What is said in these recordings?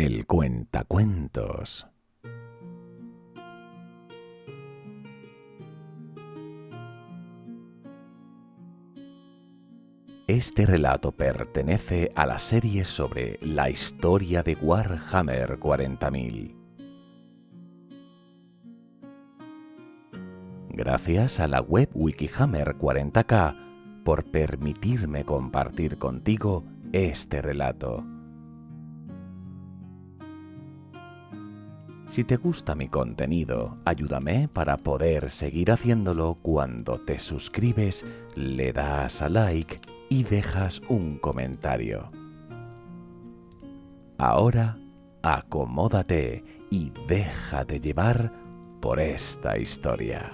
el cuentacuentos. Este relato pertenece a la serie sobre la historia de Warhammer 40.000. Gracias a la web Wikihammer 40K por permitirme compartir contigo este relato. Si te gusta mi contenido, ayúdame para poder seguir haciéndolo cuando te suscribes, le das a like y dejas un comentario. Ahora, acomódate y déjate llevar por esta historia.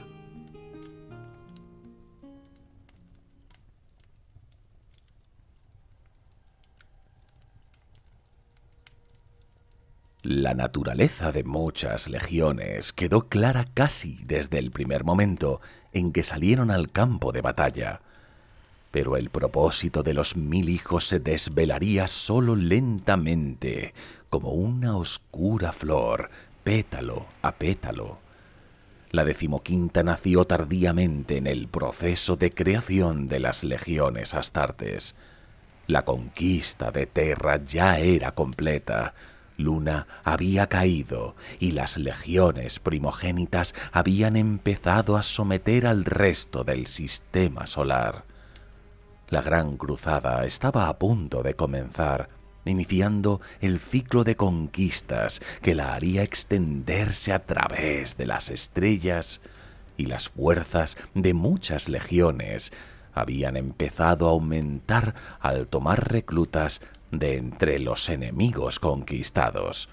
La naturaleza de muchas legiones quedó clara casi desde el primer momento en que salieron al campo de batalla. Pero el propósito de los 1000 hijos se desvelaría solo lentamente, como una oscura flor, pétalo a pétalo. La 15ª nació tardíamente en el proceso de creación de las legiones astartes. La conquista de Terra ya era completa. Luna había caído y las legiones primogénitas habían empezado a someter al resto del sistema solar. La gran cruzada estaba a punto de comenzar, iniciando el ciclo de conquistas que la haría extenderse a través de las estrellas, y las fuerzas de muchas legiones habían empezado a aumentar al tomar reclutas de entre los enemigos conquistados.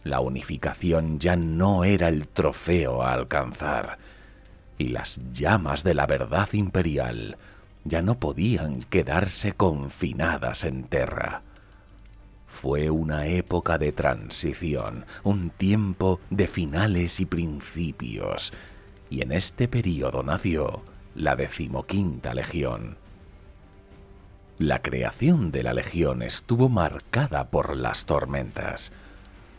La unificación ya no era el trofeo a alcanzar, y las llamas de la verdad imperial ya no podían quedarse confinadas en Terra. Fue una época de transición, un tiempo de finales y principios, y en este período nació la 15ª Legión. La creación de la Legión estuvo marcada por las tormentas,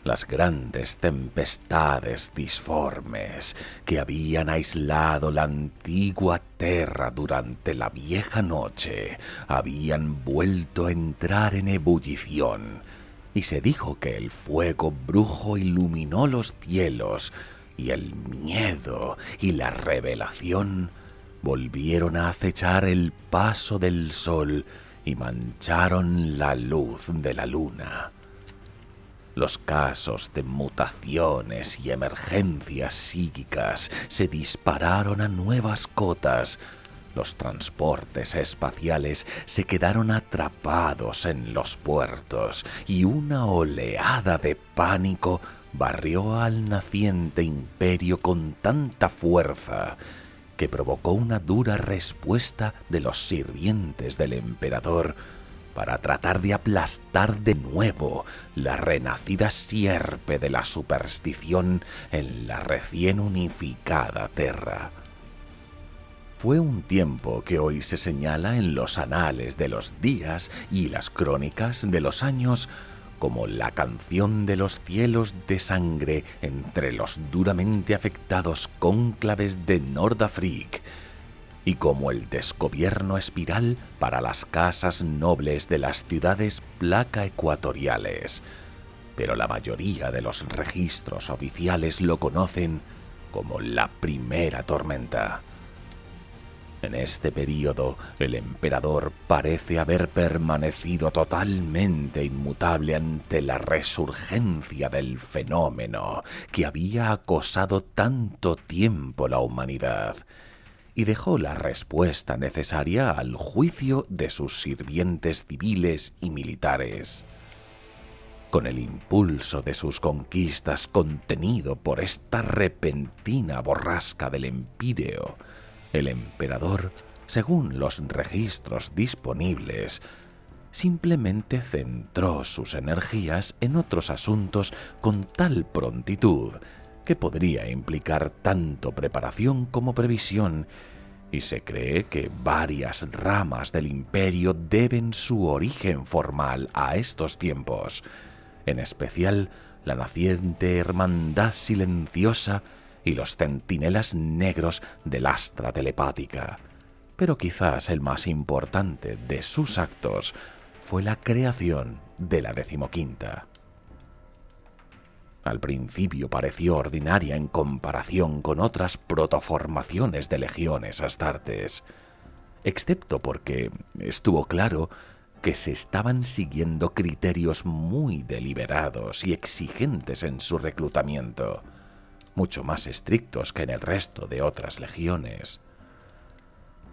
las grandes tempestades disformes que habían aislado la antigua Terra durante la vieja noche, habían vuelto a entrar en ebullición, y se dijo que el fuego brujo iluminó los cielos, y el miedo y la revelación volvieron a acechar el paso del sol y mancharon la luz de la luna. Los casos de mutaciones y emergencias psíquicas se dispararon a nuevas cotas. Los transportes espaciales se quedaron atrapados en los puertos y una oleada de pánico barrió al naciente imperio con tanta fuerza que provocó una dura respuesta de los sirvientes del emperador para tratar de aplastar de nuevo la renacida sierpe de la superstición en la recién unificada Terra. Fue un tiempo que hoy se señala en los anales de los días y las crónicas de los años como la canción de los cielos de sangre entre los duramente afectados cónclaves de Nordafrik, y como el desgobierno espiral para las casas nobles de las ciudades placa ecuatoriales, pero la mayoría de los registros oficiales lo conocen como la primera tormenta. En este período, el emperador parece haber permanecido totalmente inmutable ante la resurgencia del fenómeno que había acosado tanto tiempo la humanidad, y dejó la respuesta necesaria al juicio de sus sirvientes civiles y militares. Con el impulso de sus conquistas contenido por esta repentina borrasca del Empíreo, el emperador, según los registros disponibles, simplemente centró sus energías en otros asuntos con tal prontitud que podría implicar tanto preparación como previsión, y se cree que varias ramas del imperio deben su origen formal a estos tiempos, en especial la naciente Hermandad Silenciosa y los Centinelas Negros del Astra Telepática. Pero quizás el más importante de sus actos fue la creación de la 15ª. Al principio pareció ordinaria en comparación con otras protoformaciones de legiones astartes, excepto porque estuvo claro que se estaban siguiendo criterios muy deliberados y exigentes en su reclutamiento, mucho más estrictos que en el resto de otras legiones.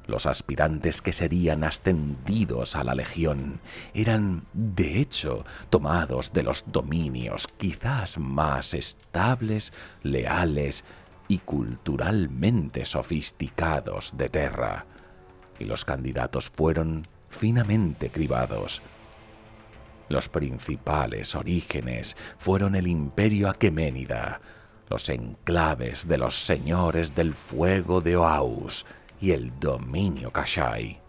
Los aspirantes que serían ascendidos a la legión eran, de hecho, tomados de los dominios quizás más estables, leales y culturalmente sofisticados de Terra, y los candidatos fueron finamente cribados. Los principales orígenes fueron el Imperio Aqueménida, los enclaves de los señores del fuego de Oaus y el dominio Kashai.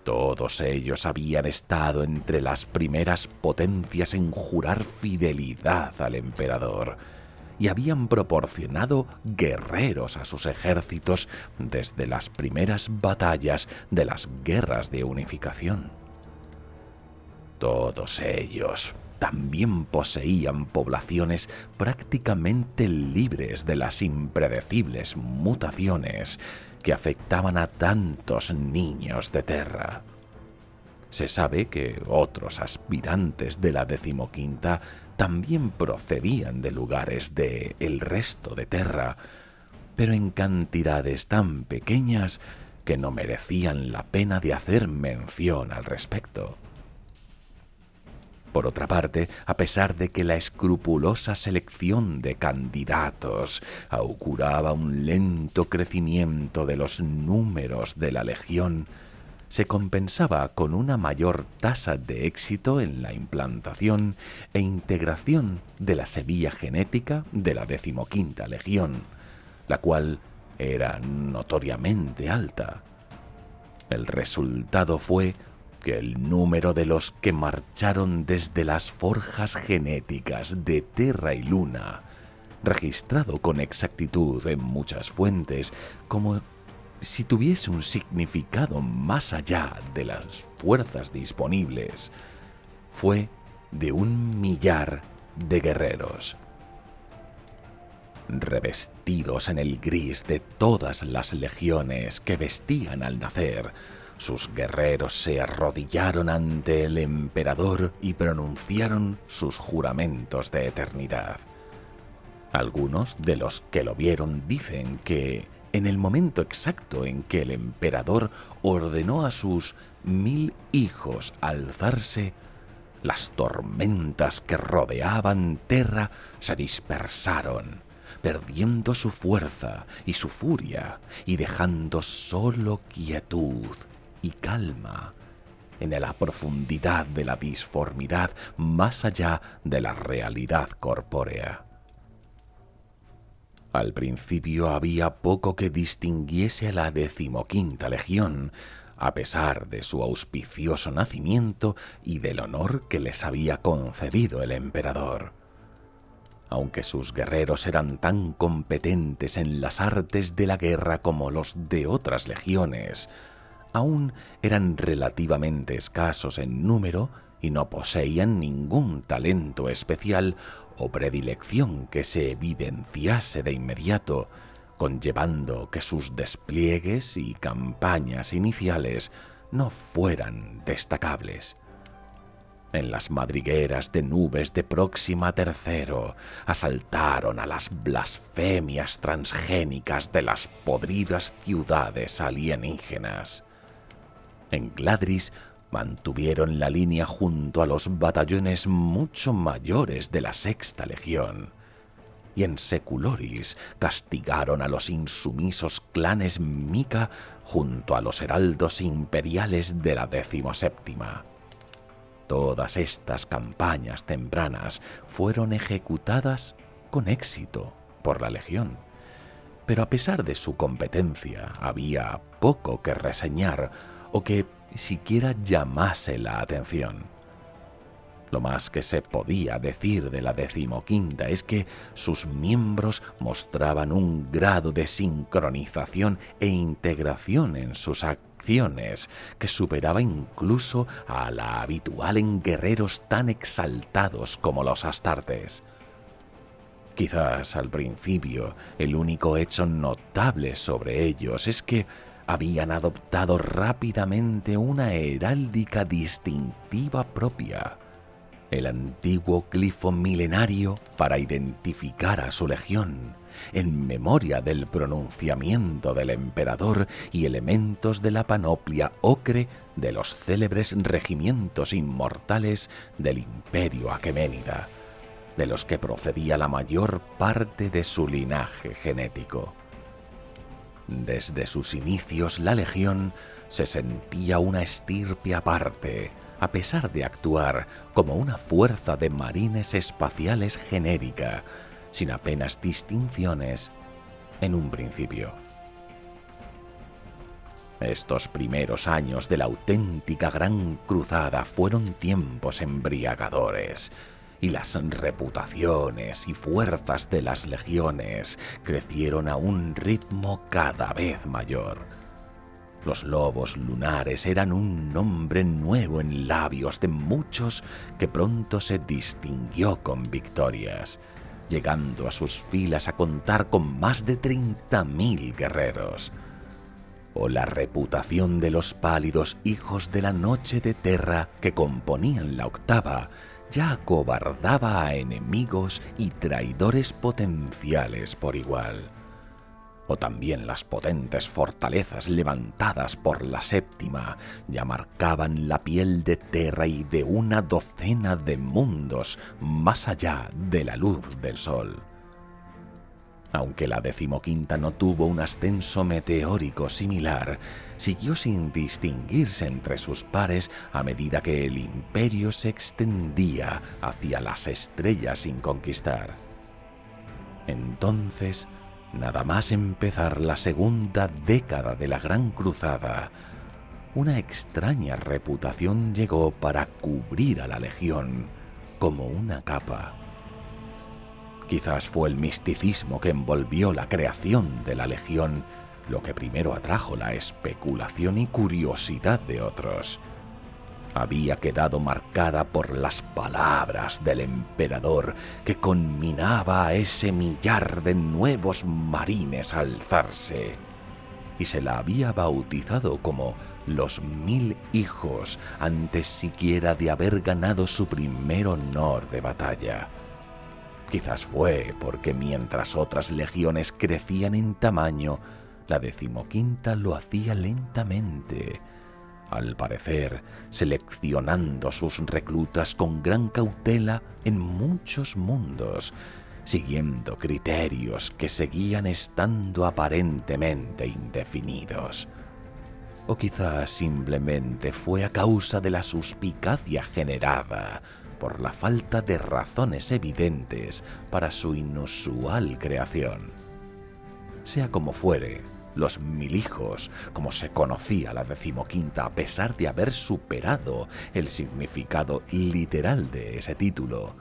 Todos ellos habían estado entre las primeras potencias en jurar fidelidad al emperador y habían proporcionado guerreros a sus ejércitos desde las primeras batallas de las guerras de unificación. Todos ellos también poseían poblaciones prácticamente libres de las impredecibles mutaciones que afectaban a tantos niños de Terra. Se sabe que otros aspirantes de la 15ª también procedían de lugares de el resto de Terra, pero en cantidades tan pequeñas que no merecían la pena de hacer mención al respecto. Por otra parte, a pesar de que la escrupulosa selección de candidatos auguraba un lento crecimiento de los números de la legión, se compensaba con una mayor tasa de éxito en la implantación e integración de la semilla genética de la 15ª legión, la cual era notoriamente alta. El resultado fue que el número de los que marcharon desde las forjas genéticas de Terra y Luna, registrado con exactitud en muchas fuentes, como si tuviese un significado más allá de las fuerzas disponibles, fue de 1.000.000 de guerreros. Revestidos en el gris de todas las legiones que vestían al nacer, sus guerreros se arrodillaron ante el emperador y pronunciaron sus juramentos de eternidad. Algunos de los que lo vieron dicen que, en el momento exacto en que el emperador ordenó a sus 1.000 hijos alzarse, las tormentas que rodeaban Terra se dispersaron, perdiendo su fuerza y su furia y dejando solo quietud y calma en la profundidad de la disformidad más allá de la realidad corpórea. Al principio había poco que distinguiese a la 15ª legión, a pesar de su auspicioso nacimiento y del honor que les había concedido el emperador. Aunque sus guerreros eran tan competentes en las artes de la guerra como los de otras legiones, aún eran relativamente escasos en número y no poseían ningún talento especial o predilección que se evidenciase de inmediato, conllevando que sus despliegues y campañas iniciales no fueran destacables. En las madrigueras de nubes de Próxima Tercero asaltaron a las blasfemias transgénicas de las podridas ciudades alienígenas. En Gladris mantuvieron la línea junto a los batallones mucho mayores de la Sexta Legión, y en Seculoris castigaron a los insumisos clanes Mica junto a los heraldos imperiales de la 17ª. Todas estas campañas tempranas fueron ejecutadas con éxito por la Legión, pero a pesar de su competencia había poco que reseñar o que siquiera llamase la atención. Lo más que se podía decir de la 15ª es que sus miembros mostraban un grado de sincronización e integración en sus acciones que superaba incluso a la habitual en guerreros tan exaltados como los astartes. Quizás al principio el único hecho notable sobre ellos es que habían adoptado rápidamente una heráldica distintiva propia, el antiguo glifo milenario para identificar a su legión, en memoria del pronunciamiento del emperador y elementos de la panoplia ocre de los célebres regimientos inmortales del Imperio Aqueménida, de los que procedía la mayor parte de su linaje genético. Desde sus inicios, la Legión se sentía una estirpe aparte, a pesar de actuar como una fuerza de marines espaciales genérica, sin apenas distinciones en un principio. Estos primeros años de la auténtica Gran Cruzada fueron tiempos embriagadores, y las reputaciones y fuerzas de las legiones crecieron a un ritmo cada vez mayor. Los lobos lunares eran un nombre nuevo en labios de muchos que pronto se distinguió con victorias, llegando a sus filas a contar con más de 30.000 guerreros. O la reputación de los pálidos hijos de la noche de Terra que componían la octava ya acobardaba a enemigos y traidores potenciales por igual. O también las potentes fortalezas levantadas por la séptima ya marcaban la piel de Terra y de una docena de mundos más allá de la luz del sol. Aunque la 15ª no tuvo un ascenso meteórico similar, siguió sin distinguirse entre sus pares a medida que el imperio se extendía hacia las estrellas sin conquistar. Entonces, nada más empezar la segunda década de la Gran Cruzada, una extraña reputación llegó para cubrir a la Legión como una capa. Quizás fue el misticismo que envolvió la creación de la Legión lo que primero atrajo la especulación y curiosidad de otros. Había quedado marcada por las palabras del emperador que conminaba a ese millar de nuevos marines a alzarse, y se la había bautizado como los 1000 hijos antes siquiera de haber ganado su primer honor de batalla. Quizás fue porque mientras otras legiones crecían en tamaño, la 15ª lo hacía lentamente, al parecer seleccionando sus reclutas con gran cautela en muchos mundos, siguiendo criterios que seguían estando aparentemente indefinidos. O quizás simplemente fue a causa de la suspicacia generada por la falta de razones evidentes para su inusual creación. Sea como fuere, los 1000 hijos, como se conocía la 15ª a pesar de haber superado el significado literal de ese título,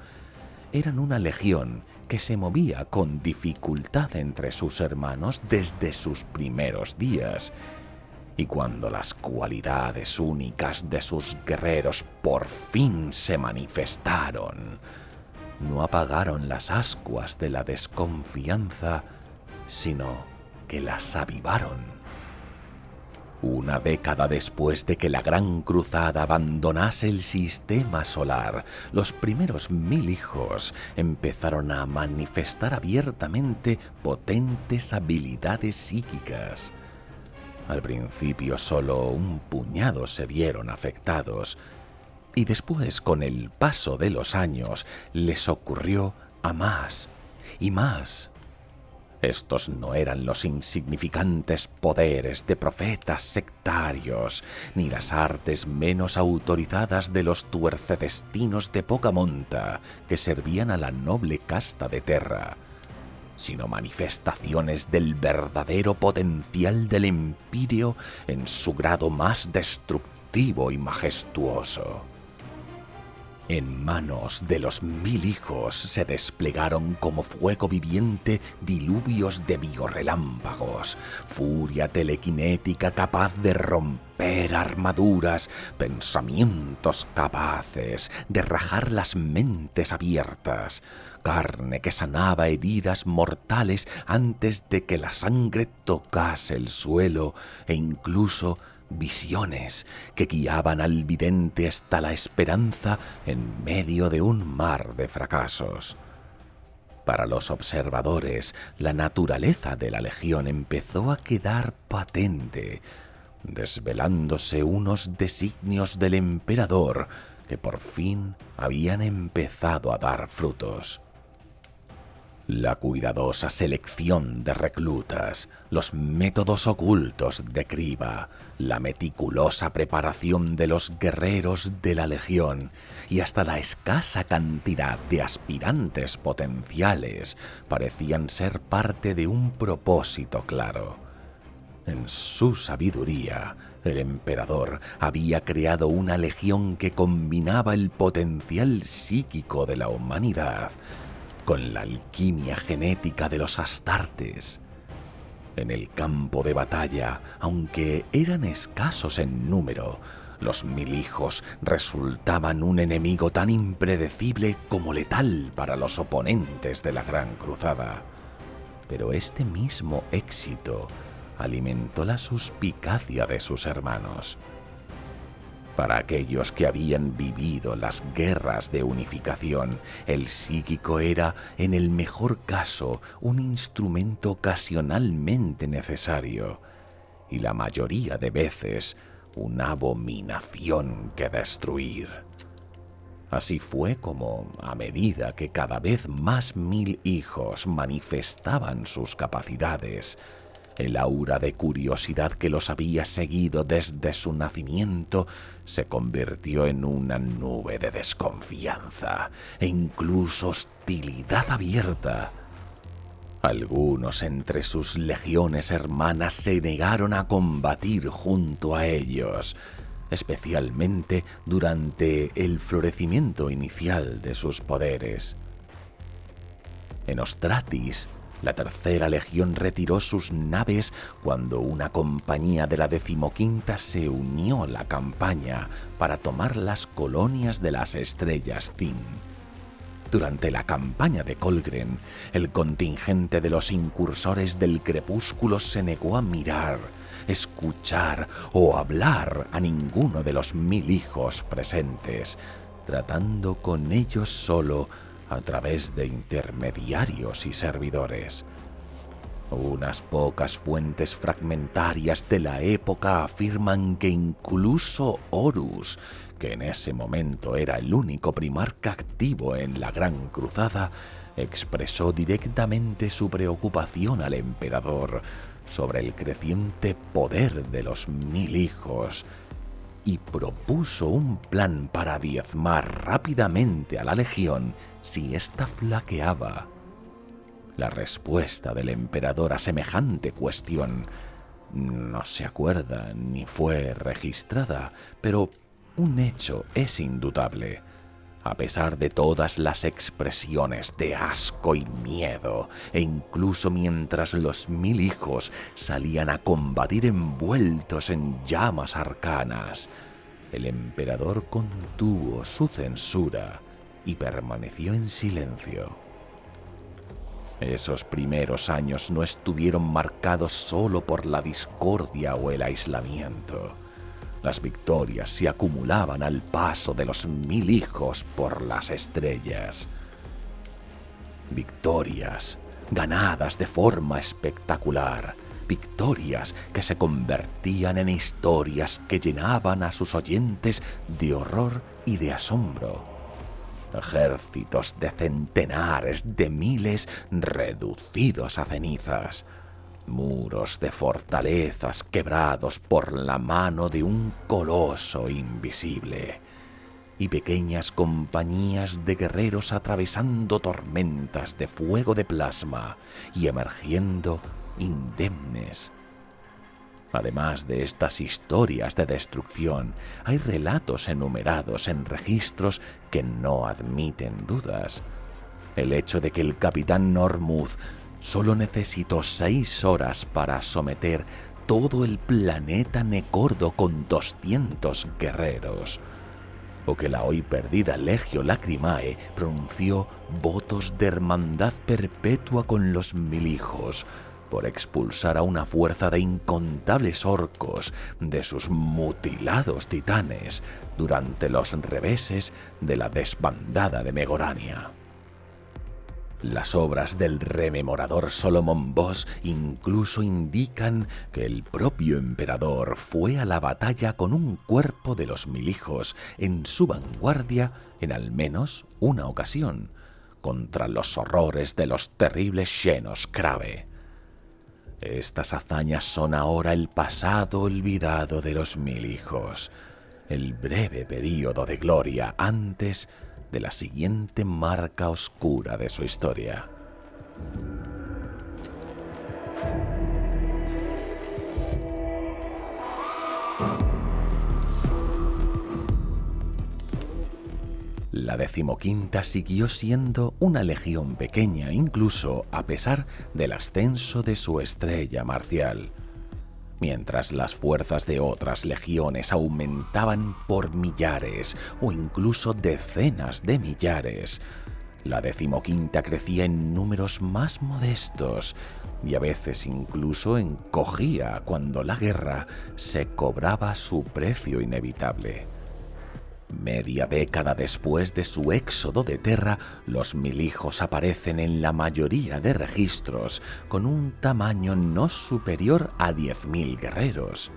eran una legión que se movía con dificultad entre sus hermanos desde sus primeros días, y cuando las cualidades únicas de sus guerreros por fin se manifestaron, no apagaron las ascuas de la desconfianza, sino que las avivaron. Una década después de que la Gran Cruzada abandonase el sistema solar, los primeros 1000 hijos empezaron a manifestar abiertamente potentes habilidades psíquicas. Al principio solo un puñado se vieron afectados, y después, con el paso de los años, les ocurrió a más y más. Estos no eran los insignificantes poderes de profetas sectarios, ni las artes menos autorizadas de los tuercedestinos de poca monta que servían a la noble casta de Terra, sino manifestaciones del verdadero potencial del Empirio en su grado más destructivo y majestuoso. En manos de los 1000 hijos se desplegaron como fuego viviente diluvios de biorelámpagos, furia telequinética capaz de romper armaduras, pensamientos capaces de rajar las mentes abiertas, carne que sanaba heridas mortales antes de que la sangre tocase el suelo e incluso visiones que guiaban al vidente hasta la esperanza en medio de un mar de fracasos. Para los observadores, la naturaleza de la legión empezó a quedar patente, desvelándose unos designios del emperador que por fin habían empezado a dar frutos. La cuidadosa selección de reclutas, los métodos ocultos de criba, la meticulosa preparación de los guerreros de la legión y hasta la escasa cantidad de aspirantes potenciales parecían ser parte de un propósito claro. En su sabiduría, el emperador había creado una legión que combinaba el potencial psíquico de la humanidad con la alquimia genética de los astartes. En el campo de batalla, aunque eran escasos en número, los 1000 hijos resultaban un enemigo tan impredecible como letal para los oponentes de la Gran Cruzada. Pero este mismo éxito alimentó la suspicacia de sus hermanos. Para aquellos que habían vivido las guerras de unificación, el psíquico era, en el mejor caso, un instrumento ocasionalmente necesario, y la mayoría de veces una abominación que destruir. Así fue como, a medida que cada vez más 1000 hijos manifestaban sus capacidades, el aura de curiosidad que los había seguido desde su nacimiento se convirtió en una nube de desconfianza e incluso hostilidad abierta. Algunos entre sus legiones hermanas se negaron a combatir junto a ellos, especialmente durante el florecimiento inicial de sus poderes. En Ostratis, la tercera legión retiró sus naves cuando una compañía de la 15ª se unió a la campaña para tomar las colonias de las estrellas Thin. Durante la campaña de Colgren, el contingente de los incursores del crepúsculo se negó a mirar, escuchar o hablar a ninguno de los 1000 hijos presentes, tratando con ellos solo a través de intermediarios y servidores. Unas pocas fuentes fragmentarias de la época afirman que incluso Horus, que en ese momento era el único primarca activo en la Gran Cruzada, expresó directamente su preocupación al emperador sobre el creciente poder de los 1000 hijos y propuso un plan para diezmar rápidamente a la legión si ésta flaqueaba. La respuesta del emperador a semejante cuestión no se acuerda ni fue registrada, pero un hecho es indudable. A pesar de todas las expresiones de asco y miedo, e incluso mientras los 1000 hijos salían a combatir envueltos en llamas arcanas, el emperador contuvo su censura y permaneció en silencio. Esos primeros años no estuvieron marcados solo por la discordia o el aislamiento. Las victorias se acumulaban al paso de los 1000 hijos por las estrellas. Victorias ganadas de forma espectacular, victorias que se convertían en historias que llenaban a sus oyentes de horror y de asombro. Ejércitos de centenares de miles reducidos a cenizas, muros de fortalezas quebrados por la mano de un coloso invisible, y pequeñas compañías de guerreros atravesando tormentas de fuego de plasma y emergiendo indemnes. Además de estas historias de destrucción, hay relatos enumerados en registros que no admiten dudas. El hecho de que el capitán Normuth solo necesitó 6 horas para someter todo el planeta Necordo con 200 guerreros, o que la hoy perdida Legio Lacrimae pronunció votos de hermandad perpetua con los Milijos por expulsar a una fuerza de incontables orcos de sus mutilados titanes durante los reveses de la desbandada de Megorania. Las obras del rememorador Solomon Voss incluso indican que el propio emperador fue a la batalla con un cuerpo de los Milijos en su vanguardia en al menos una ocasión, contra los horrores de los terribles Xenos Crave. Estas hazañas son ahora el pasado olvidado de los Milijos, el breve período de gloria antes de la siguiente marca oscura de su historia. La 15ª siguió siendo una legión pequeña, incluso a pesar del ascenso de su estrella marcial. Mientras las fuerzas de otras legiones aumentaban por millares o incluso decenas de millares, la 15ª crecía en números más modestos y a veces incluso encogía cuando la guerra se cobraba su precio inevitable. Media década después de su éxodo de Terra, los Milijos aparecen en la mayoría de registros con un tamaño no superior a 10.000 guerreros.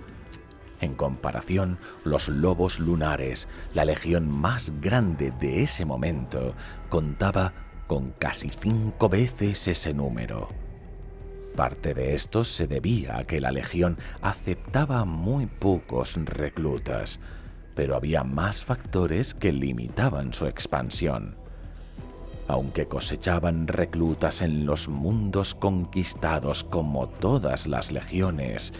En comparación, los Lobos Lunares, la legión más grande de ese momento, contaba con casi 5 veces ese número. Parte de esto se debía a que la legión aceptaba muy pocos reclutas, pero había más factores que limitaban su expansión. Aunque cosechaban reclutas en los mundos conquistados como todas las legiones,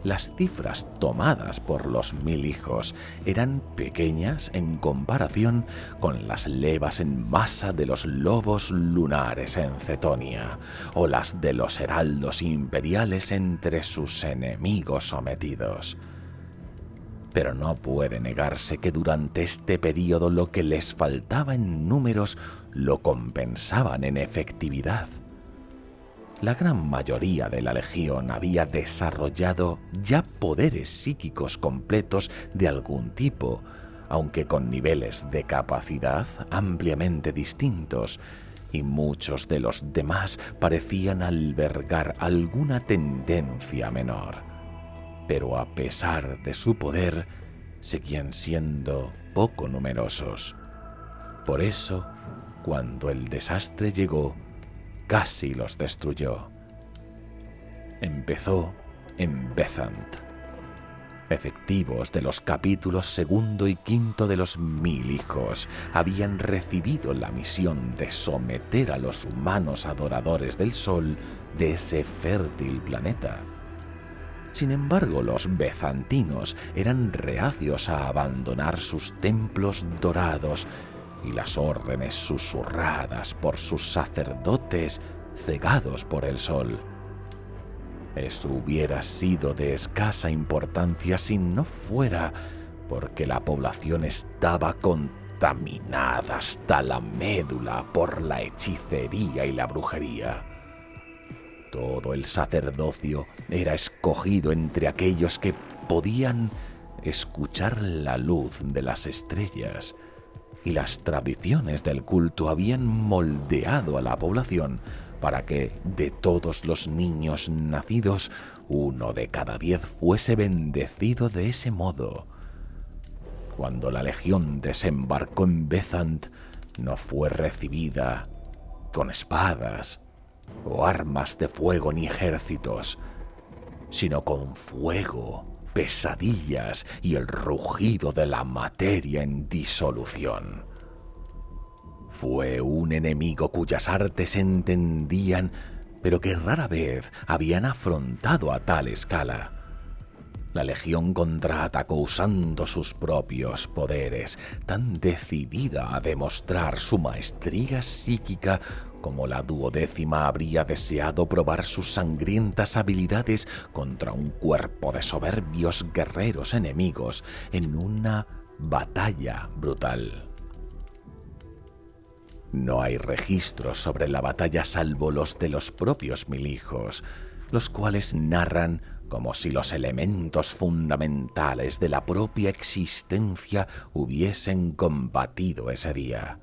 las cifras tomadas por los Milijos eran pequeñas en comparación con las levas en masa de los Lobos Lunares en Cetonia o las de los heraldos imperiales entre sus enemigos sometidos. Pero no puede negarse que durante este periodo lo que les faltaba en números lo compensaban en efectividad. La gran mayoría de la legión había desarrollado ya poderes psíquicos completos de algún tipo, aunque con niveles de capacidad ampliamente distintos, y muchos de los demás parecían albergar alguna tendencia menor. Pero a pesar de su poder, seguían siendo poco numerosos. Por eso, cuando el desastre llegó, casi los destruyó. Empezó en Bethant. Efectivos de los capítulos 2 y 5 de los Milijos habían recibido la misión de someter a los humanos adoradores del sol de ese fértil planeta. Sin embargo, los bezantinos eran reacios a abandonar sus templos dorados y las órdenes susurradas por sus sacerdotes cegados por el sol. Eso hubiera sido de escasa importancia si no fuera porque la población estaba contaminada hasta la médula por la hechicería y la brujería. Todo el sacerdocio era escogido entre aquellos que podían escuchar la luz de las estrellas, y las tradiciones del culto habían moldeado a la población para que de todos los niños nacidos, 1 de cada 10 fuese bendecido de ese modo. Cuando la legión desembarcó en Bethant, no fue recibida con espadas o armas de fuego ni ejércitos, sino con fuego, pesadillas y el rugido de la materia en disolución. Fue un enemigo cuyas artes entendían, pero que rara vez habían afrontado a tal escala. La legión contraatacó usando sus propios poderes, tan decidida a demostrar su maestría psíquica como la duodécima habría deseado probar sus sangrientas habilidades contra un cuerpo de soberbios guerreros enemigos en una batalla brutal. No hay registros sobre la batalla salvo los de los propios Mil-Hijos, los cuales narran como si los elementos fundamentales de la propia existencia hubiesen combatido ese día.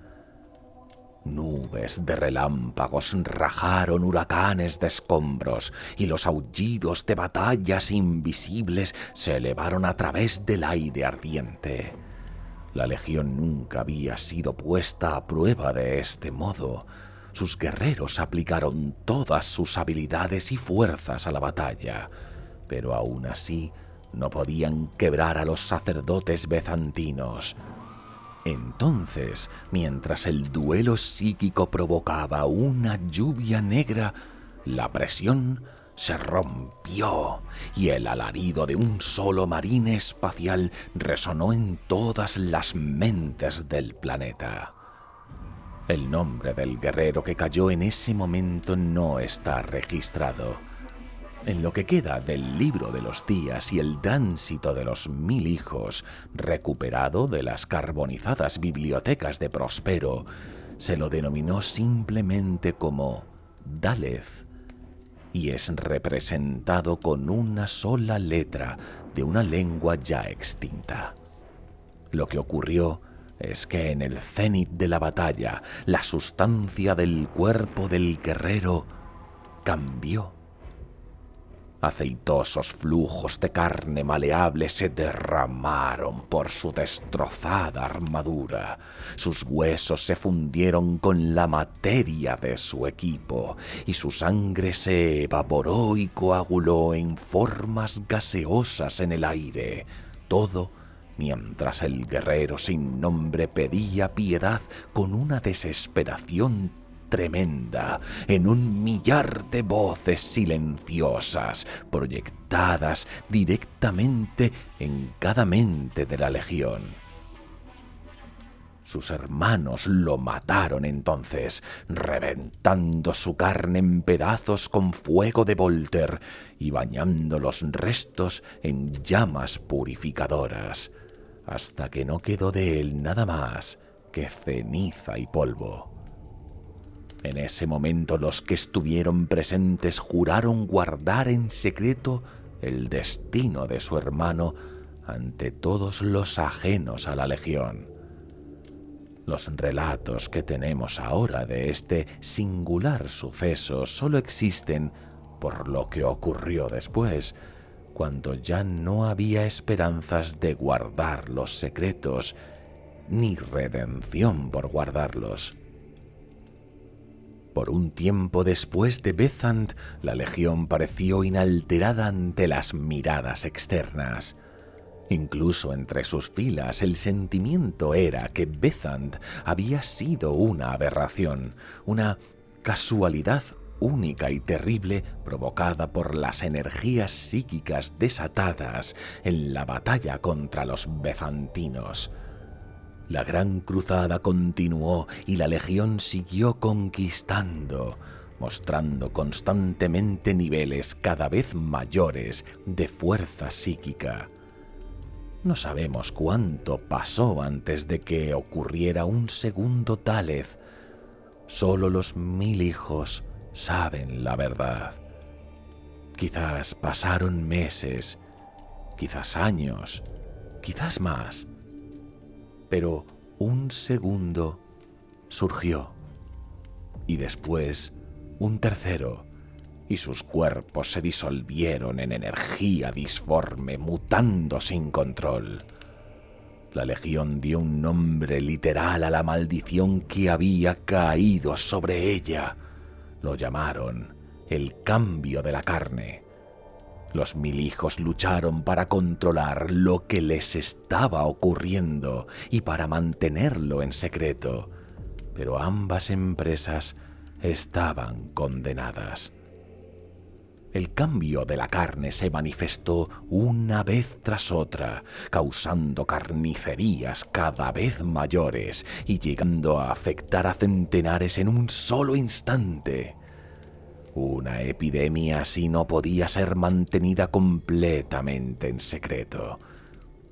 Nubes de relámpagos rajaron huracanes de escombros y los aullidos de batallas invisibles se elevaron a través del aire ardiente. La legión nunca había sido puesta a prueba de este modo. Sus guerreros aplicaron todas sus habilidades y fuerzas a la batalla, pero aún así no podían quebrar a los sacerdotes bizantinos. Entonces, mientras el duelo psíquico provocaba una lluvia negra, la presión se rompió y el alarido de un solo marine espacial resonó en todas las mentes del planeta. El nombre del guerrero que cayó en ese momento no está registrado. En lo que queda del libro de los días y el tránsito de los Mil-Hijos, recuperado de las carbonizadas bibliotecas de Prospero, se lo denominó simplemente como Dáleth, y es representado con una sola letra de una lengua ya extinta. Lo que ocurrió es que en el cenit de la batalla, la sustancia del cuerpo del guerrero cambió. Aceitosos flujos de carne maleable se derramaron por su destrozada armadura. Sus huesos se fundieron con la materia de su equipo y su sangre se evaporó y coaguló en formas gaseosas en el aire. Todo mientras el guerrero sin nombre pedía piedad con una desesperación tremenda, en un millar de voces silenciosas, proyectadas directamente en cada mente de la legión. Sus hermanos lo mataron entonces, reventando su carne en pedazos con fuego de Volter y bañando los restos en llamas purificadoras, hasta que no quedó de él nada más que ceniza y polvo. En ese momento los que estuvieron presentes juraron guardar en secreto el destino de su hermano ante todos los ajenos a la legión. Los relatos que tenemos ahora de este singular suceso solo existen por lo que ocurrió después, cuando ya no había esperanzas de guardar los secretos, ni redención por guardarlos. Por un tiempo después de Bezant, la legión pareció inalterada ante las miradas externas. Incluso entre sus filas el sentimiento era que Bezant había sido una aberración, una casualidad única y terrible provocada por las energías psíquicas desatadas en la batalla contra los bezantinos. La gran cruzada continuó y la legión siguió conquistando, mostrando constantemente niveles cada vez mayores de fuerza psíquica. No sabemos cuánto pasó antes de que ocurriera un segundo Dáleth. Solo los Mil-Hijos saben la verdad. Quizás pasaron meses, quizás años, quizás más. Pero un segundo surgió, y después un tercero, y sus cuerpos se disolvieron en energía disforme, mutando sin control. La legión dio un nombre literal a la maldición que había caído sobre ella. Lo llamaron el cambio de la carne. Los Mil-Hijos lucharon para controlar lo que les estaba ocurriendo y para mantenerlo en secreto, pero ambas empresas estaban condenadas. El cambio de la carne se manifestó una vez tras otra, causando carnicerías cada vez mayores y llegando a afectar a centenares en un solo instante. Una epidemia así no podía ser mantenida completamente en secreto,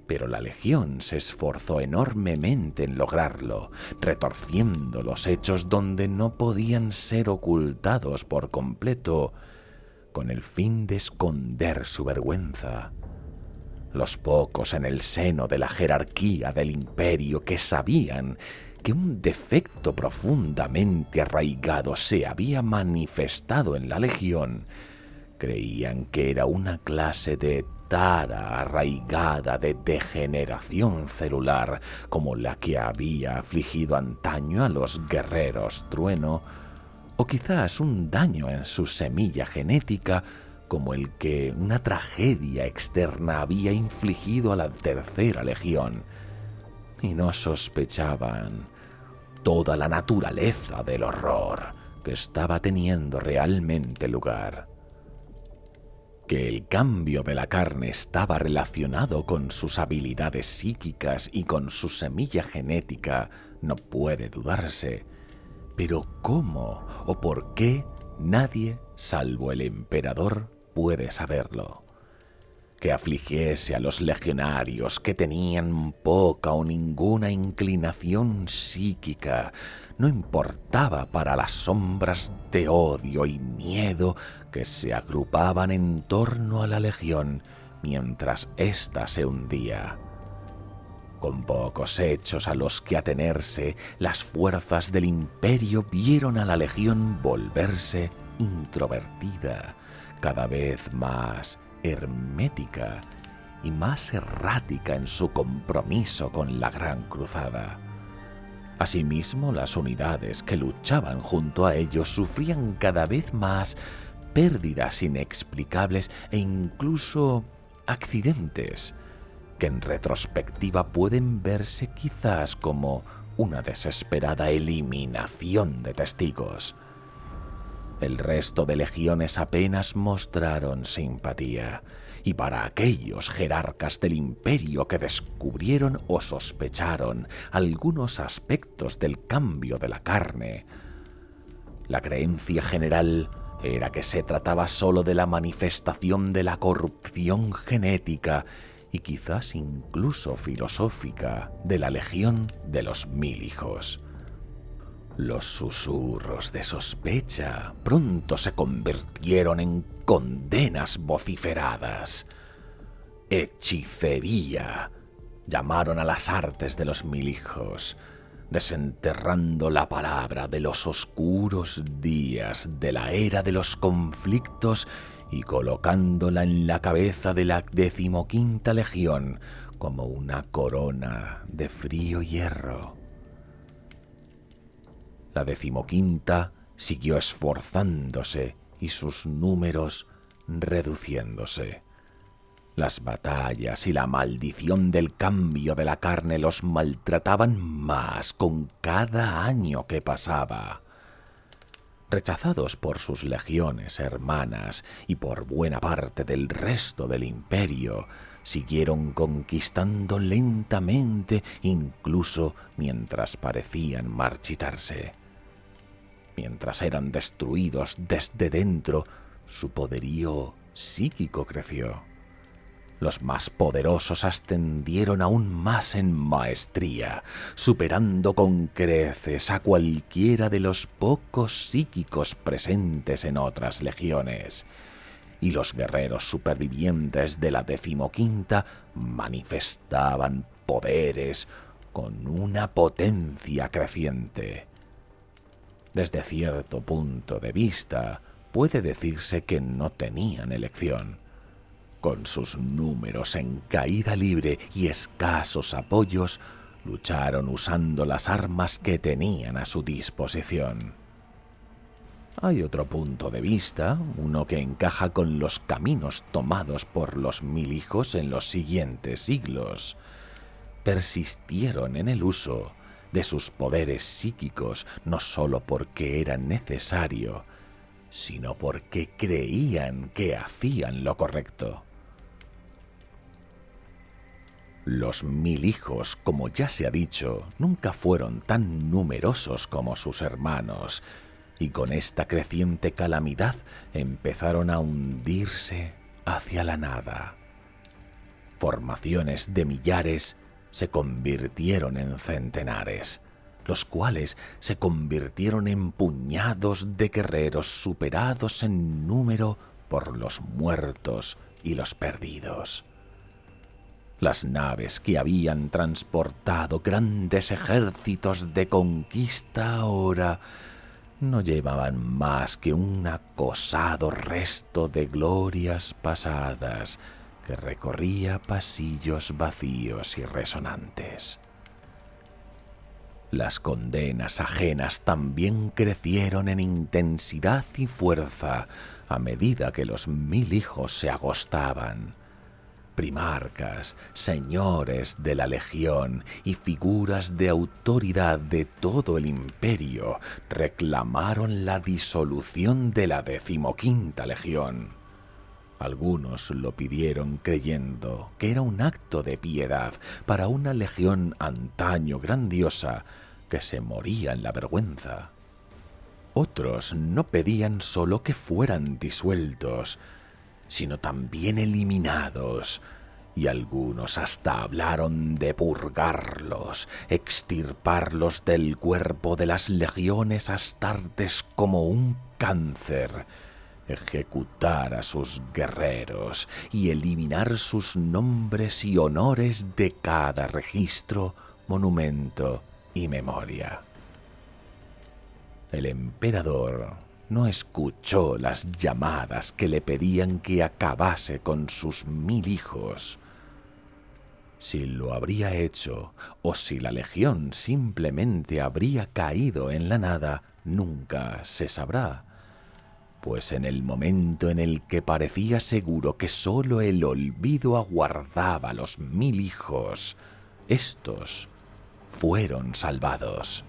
pero la Legión se esforzó enormemente en lograrlo, retorciendo los hechos donde no podían ser ocultados por completo, con el fin de esconder su vergüenza. Los pocos en el seno de la jerarquía del imperio que sabían que un defecto profundamente arraigado se había manifestado en la Legión, creían que era una clase de tara arraigada de degeneración celular como la que había afligido antaño a los guerreros trueno, o quizás un daño en su semilla genética como el que una tragedia externa había infligido a la Tercera Legión, y no sospechaban toda la naturaleza del horror que estaba teniendo realmente lugar. Que el cambio de la carne estaba relacionado con sus habilidades psíquicas y con su semilla genética no puede dudarse, pero cómo o por qué nadie, salvo el emperador, puede saberlo. Que afligiese a los legionarios que tenían poca o ninguna inclinación psíquica no importaba para las sombras de odio y miedo que se agrupaban en torno a la legión mientras ésta se hundía. Con pocos hechos a los que atenerse, las fuerzas del imperio vieron a la legión volverse introvertida, cada vez más hermética y más errática en su compromiso con la Gran Cruzada. Asimismo, las unidades que luchaban junto a ellos sufrían cada vez más pérdidas inexplicables e incluso accidentes, que en retrospectiva pueden verse quizás como una desesperada eliminación de testigos. El resto de legiones apenas mostraron simpatía, y para aquellos jerarcas del imperio que descubrieron o sospecharon algunos aspectos del cambio de la carne, la creencia general era que se trataba solo de la manifestación de la corrupción genética y quizás incluso filosófica de la Legión de los Mil Hijos. Los susurros de sospecha pronto se convirtieron en condenas vociferadas. Hechicería llamaron a las artes de los Mil Hijos, desenterrando la palabra de los oscuros días de la era de los conflictos y colocándola en la cabeza de la 15ª Legión como una corona de frío hierro. La 15ª siguió esforzándose y sus números reduciéndose. Las batallas y la maldición del cambio de la carne los maltrataban más con cada año que pasaba. Rechazados por sus legiones hermanas y por buena parte del resto del imperio, siguieron conquistando lentamente incluso mientras parecían marchitarse. Mientras eran destruidos desde dentro, su poderío psíquico creció. Los más poderosos ascendieron aún más en maestría, superando con creces a cualquiera de los pocos psíquicos presentes en otras legiones. Y los guerreros supervivientes de la 15ª manifestaban poderes con una potencia creciente. Desde cierto punto de vista, puede decirse que no tenían elección. Con sus números en caída libre y escasos apoyos, lucharon usando las armas que tenían a su disposición. Hay otro punto de vista, uno que encaja con los caminos tomados por los Mil Hijos en los siguientes siglos. Persistieron en el uso de sus poderes psíquicos no solo porque era necesario, sino porque creían que hacían lo correcto. Los 1000 hijos, como ya se ha dicho, nunca fueron tan numerosos como sus hermanos, y con esta creciente calamidad empezaron a hundirse hacia la nada. Formaciones de millares se convirtieron en centenares, los cuales se convirtieron en puñados de guerreros superados en número por los muertos y los perdidos. Las naves que habían transportado grandes ejércitos de conquista ahora no llevaban más que un acosado resto de glorias pasadas que recorría pasillos vacíos y resonantes. Las condenas ajenas también crecieron en intensidad y fuerza a medida que los 1000 hijos se agostaban. Primarcas, señores de la legión y figuras de autoridad de todo el imperio reclamaron la disolución de la 15ª legión. Algunos lo pidieron creyendo que era un acto de piedad para una legión antaño grandiosa que se moría en la vergüenza. Otros no pedían solo que fueran disueltos, sino también eliminados, y algunos hasta hablaron de purgarlos, extirparlos del cuerpo de las legiones astartes como un cáncer, ejecutar a sus guerreros y eliminar sus nombres y honores de cada registro, monumento y memoria. El emperador no escuchó las llamadas que le pedían que acabase con sus 1000 hijos. Si lo habría hecho o si la legión simplemente habría caído en la nada, nunca se sabrá, pues en el momento en el que parecía seguro que sólo el olvido aguardaba a los 1000 hijos, estos fueron salvados.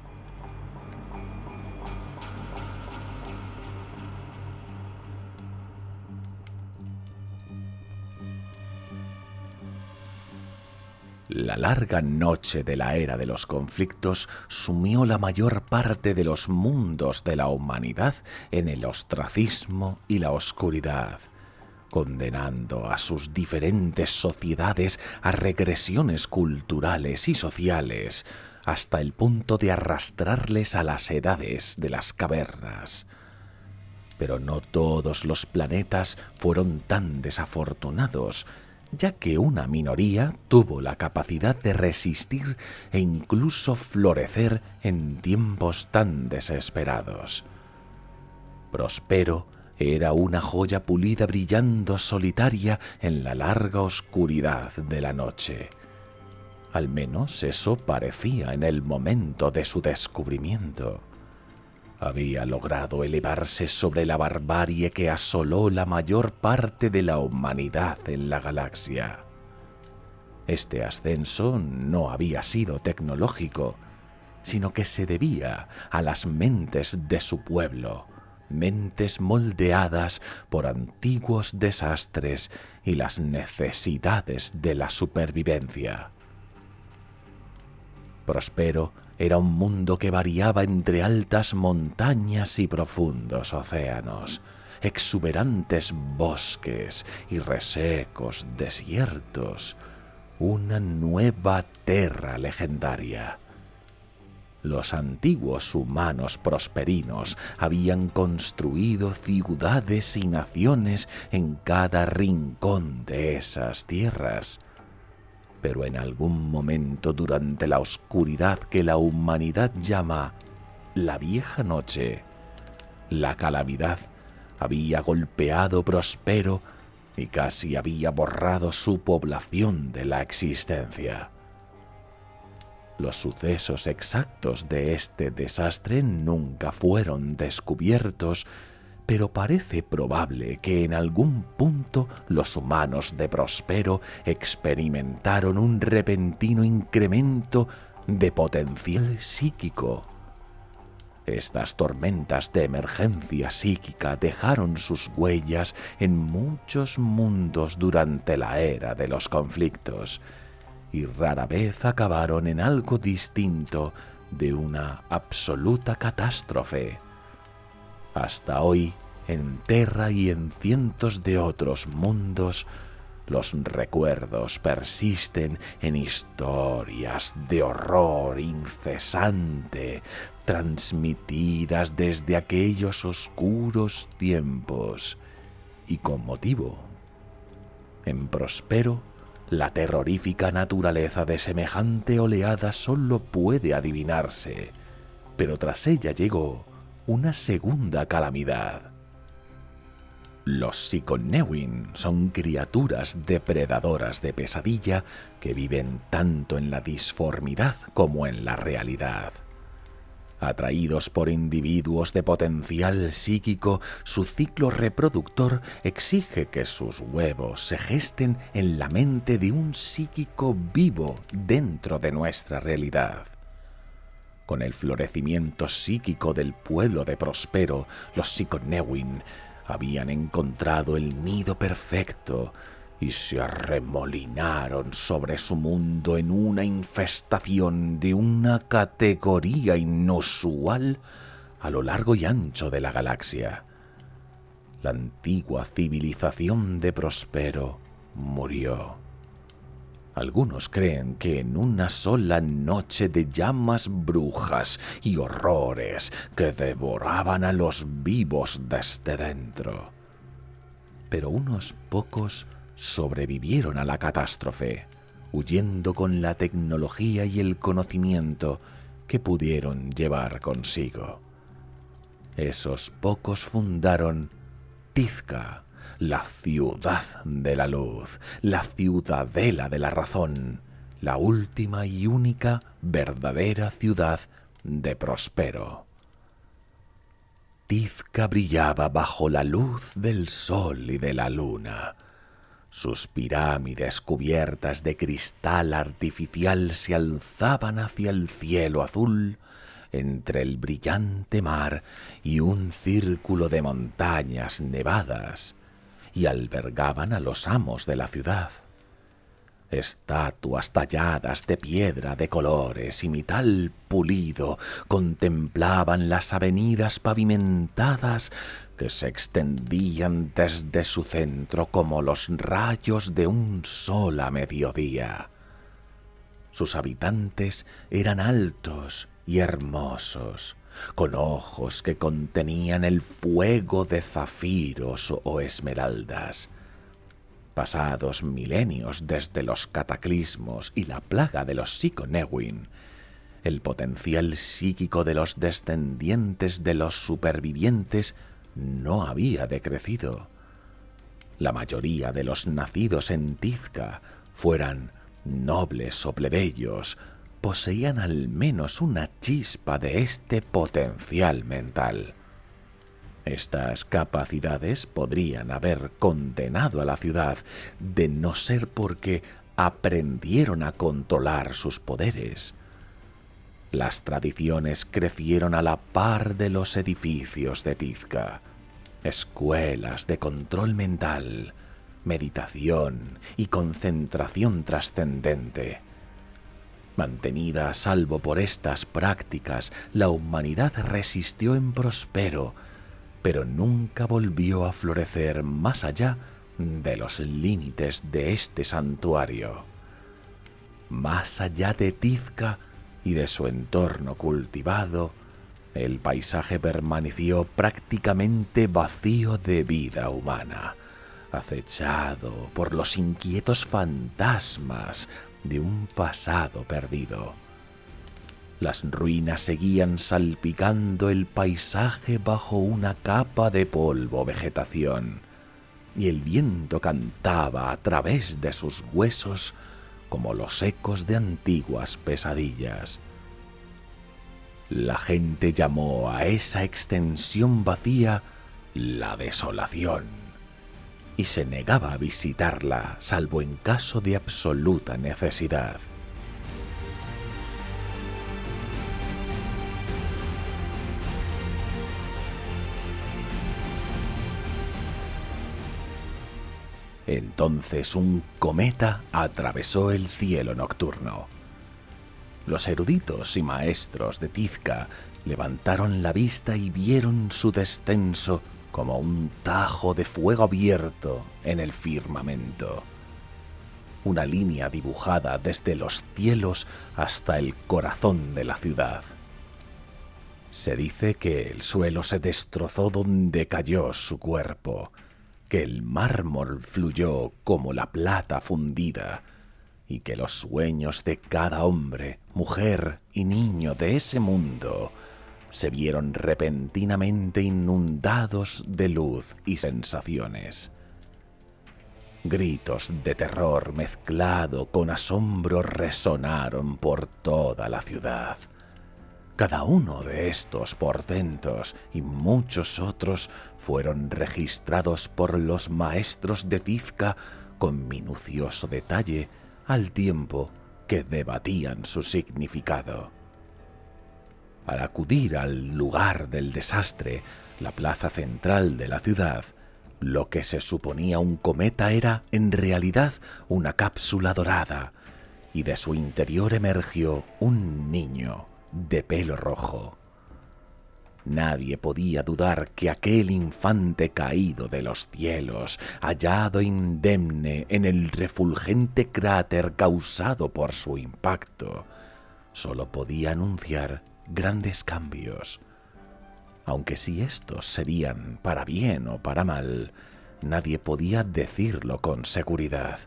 La larga noche de la era de los conflictos sumió la mayor parte de los mundos de la humanidad en el ostracismo y la oscuridad, condenando a sus diferentes sociedades a regresiones culturales y sociales, hasta el punto de arrastrarles a las edades de las cavernas. Pero no todos los planetas fueron tan desafortunados, ya que una minoría tuvo la capacidad de resistir e incluso florecer en tiempos tan desesperados. Prospero era una joya pulida brillando solitaria en la larga oscuridad de la noche. Al menos eso parecía en el momento de su descubrimiento. Había logrado elevarse sobre la barbarie que asoló la mayor parte de la humanidad en la galaxia. Este ascenso no había sido tecnológico, sino que se debía a las mentes de su pueblo, mentes moldeadas por antiguos desastres y las necesidades de la supervivencia. Prospero era un mundo que variaba entre altas montañas y profundos océanos, exuberantes bosques y resecos desiertos, una nueva tierra legendaria. Los antiguos humanos prosperinos habían construido ciudades y naciones en cada rincón de esas tierras. Pero en algún momento durante la oscuridad que la humanidad llama la vieja noche, la calamidad había golpeado Prospero y casi había borrado su población de la existencia. Los sucesos exactos de este desastre nunca fueron descubiertos, pero parece probable que en algún punto los humanos de Prospero experimentaron un repentino incremento de potencial psíquico. Estas tormentas de emergencia psíquica dejaron sus huellas en muchos mundos durante la era de los conflictos y rara vez acabaron en algo distinto de una absoluta catástrofe. Hasta hoy, en Terra y en cientos de otros mundos, los recuerdos persisten en historias de horror incesante, transmitidas desde aquellos oscuros tiempos, y con motivo. En Prospero, la terrorífica naturaleza de semejante oleada solo puede adivinarse, pero tras ella llegó una segunda calamidad. Los Psychoneuin son criaturas depredadoras de pesadilla que viven tanto en la disformidad como en la realidad. Atraídos por individuos de potencial psíquico, su ciclo reproductor exige que sus huevos se gesten en la mente de un psíquico vivo dentro de nuestra realidad. Con el florecimiento psíquico del pueblo de Prospero, los Psychoneuin habían encontrado el nido perfecto y se arremolinaron sobre su mundo en una infestación de una categoría inusual a lo largo y ancho de la galaxia. La antigua civilización de Prospero murió. Algunos creen que en una sola noche de llamas brujas y horrores que devoraban a los vivos desde dentro. Pero unos pocos sobrevivieron a la catástrofe, huyendo con la tecnología y el conocimiento que pudieron llevar consigo. Esos pocos fundaron Tizca, la ciudad de la luz, la ciudadela de la razón, la última y única verdadera ciudad de Prospero. Tizca brillaba bajo la luz del sol y de la luna. Sus pirámides cubiertas de cristal artificial se alzaban hacia el cielo azul entre el brillante mar y un círculo de montañas nevadas, y albergaban a los amos de la ciudad. Estatuas talladas de piedra de colores y metal pulido contemplaban las avenidas pavimentadas que se extendían desde su centro como los rayos de un sol a mediodía. Sus habitantes eran altos y hermosos, con ojos que contenían el fuego de zafiros o esmeraldas. Pasados milenios desde los cataclismos y la plaga de los Psychoneuin, el potencial psíquico de los descendientes de los supervivientes no había decrecido. La mayoría de los nacidos en Tizca, fueran nobles o plebeyos, poseían al menos una chispa de este potencial mental. Estas capacidades podrían haber condenado a la ciudad de no ser porque aprendieron a controlar sus poderes. Las tradiciones crecieron a la par de los edificios de Tizca, escuelas de control mental, meditación y concentración trascendente. Mantenida a salvo por estas prácticas, la humanidad resistió en Prospero, pero nunca volvió a florecer más allá de los límites de este santuario. Más allá de Tizca y de su entorno cultivado, el paisaje permaneció prácticamente vacío de vida humana, acechado por los inquietos fantasmas de un pasado perdido. Las ruinas seguían salpicando el paisaje bajo una capa de polvo vegetación, y el viento cantaba a través de sus huesos como los ecos de antiguas pesadillas. La gente llamó a esa extensión vacía la desolación, y se negaba a visitarla salvo en caso de absoluta necesidad. Entonces un cometa atravesó el cielo nocturno. Los eruditos y maestros de Tizca levantaron la vista y vieron su descenso como un tajo de fuego abierto en el firmamento. Una línea dibujada desde los cielos hasta el corazón de la ciudad. Se dice que el suelo se destrozó donde cayó su cuerpo, que el mármol fluyó como la plata fundida, y que los sueños de cada hombre, mujer y niño de ese mundo se vieron repentinamente inundados de luz y sensaciones. Gritos de terror mezclado con asombro resonaron por toda la ciudad. Cada uno de estos portentos y muchos otros fueron registrados por los maestros de Tizca con minucioso detalle al tiempo que debatían su significado. Al acudir al lugar del desastre, la plaza central de la ciudad, lo que se suponía un cometa era en realidad una cápsula dorada, y de su interior emergió un niño de pelo rojo. Nadie podía dudar que aquel infante caído de los cielos, hallado indemne en el refulgente cráter causado por su impacto, solo podía anunciar grandes cambios. Aunque si estos serían para bien o para mal, nadie podía decirlo con seguridad.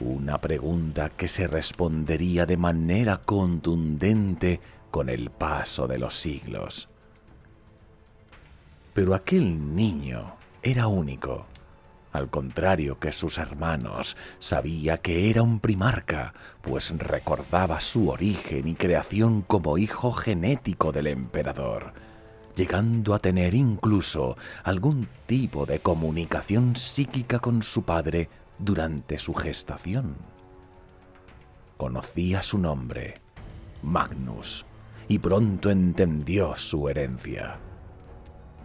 Una pregunta que se respondería de manera contundente con el paso de los siglos. Pero aquel niño era único. Al contrario que sus hermanos, sabía que era un primarca, pues recordaba su origen y creación como hijo genético del emperador, llegando a tener incluso algún tipo de comunicación psíquica con su padre durante su gestación. Conocía su nombre, Magnus, y pronto entendió su herencia.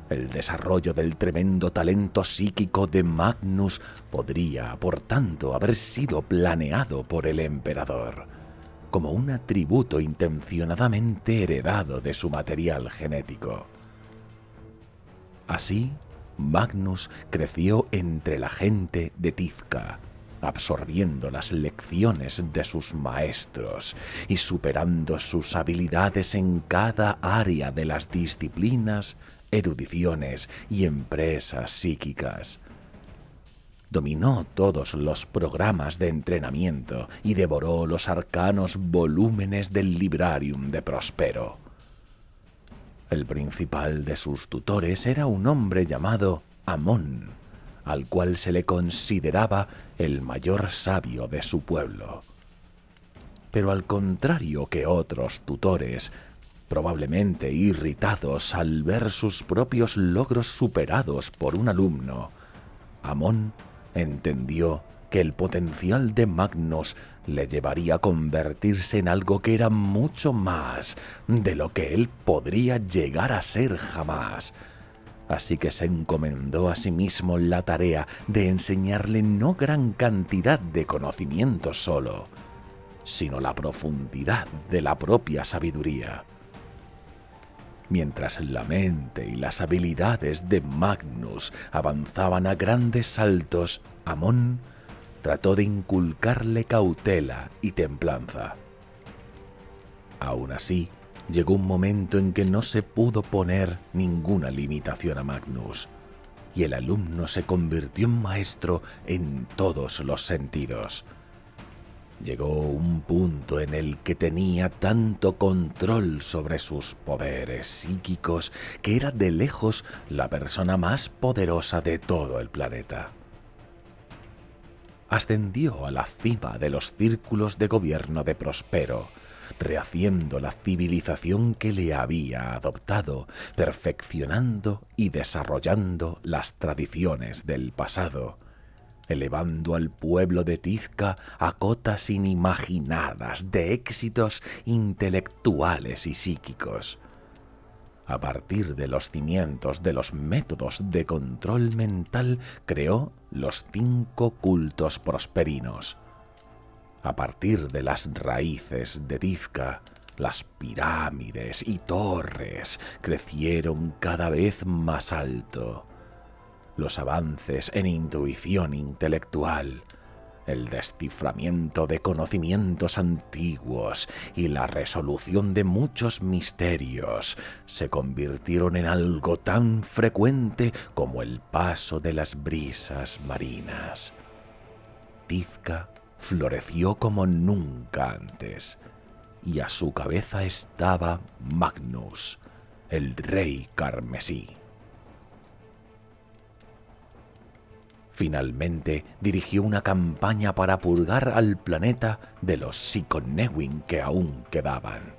El desarrollo del tremendo talento psíquico de Magnus podría, por tanto, haber sido planeado por el emperador, como un atributo intencionadamente heredado de su material genético. Así, Magnus creció entre la gente de Tizca, absorbiendo las lecciones de sus maestros y superando sus habilidades en cada área de las disciplinas, erudiciones y empresas psíquicas. Dominó todos los programas de entrenamiento y devoró los arcanos volúmenes del Librarium de Prospero. El principal de sus tutores era un hombre llamado Amón, al cual se le consideraba el mayor sabio de su pueblo. Pero al contrario que otros tutores, probablemente irritados al ver sus propios logros superados por un alumno, Amón entendió que el potencial de Magnus le llevaría a convertirse en algo que era mucho más de lo que él podría llegar a ser jamás. Así que se encomendó a sí mismo la tarea de enseñarle no gran cantidad de conocimiento solo, sino la profundidad de la propia sabiduría. Mientras la mente y las habilidades de Magnus avanzaban a grandes saltos, Amón trató de inculcarle cautela y templanza. Aún así, llegó un momento en que no se pudo poner ninguna limitación a Magnus, y el alumno se convirtió en maestro en todos los sentidos. Llegó un punto en el que tenía tanto control sobre sus poderes psíquicos que era de lejos la persona más poderosa de todo el planeta. Ascendió a la cima de los círculos de gobierno de Prospero, rehaciendo la civilización que le había adoptado, perfeccionando y desarrollando las tradiciones del pasado, elevando al pueblo de Tizca a cotas inimaginadas de éxitos intelectuales y psíquicos. A partir de los cimientos de los métodos de control mental, creó los 5 cultos prosperinos. A partir de las raíces de Tizca, las pirámides y torres crecieron cada vez más alto. Los avances en intuición intelectual, el desciframiento de conocimientos antiguos y la resolución de muchos misterios se convirtieron en algo tan frecuente como el paso de las brisas marinas. Tizca floreció como nunca antes, y a su cabeza estaba Magnus, el rey carmesí. Finalmente dirigió una campaña para purgar al planeta de los Psychonewin que aún quedaban.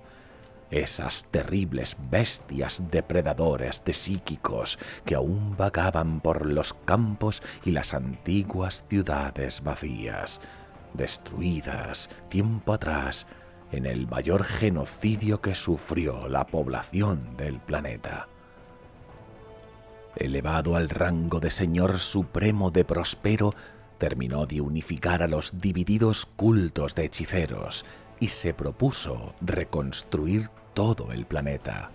Esas terribles bestias depredadores de psíquicos que aún vagaban por los campos y las antiguas ciudades vacías, destruidas tiempo atrás en el mayor genocidio que sufrió la población del planeta. Elevado al rango de Señor Supremo de Prospero, terminó de unificar a los divididos cultos de hechiceros y se propuso reconstruir todo el planeta.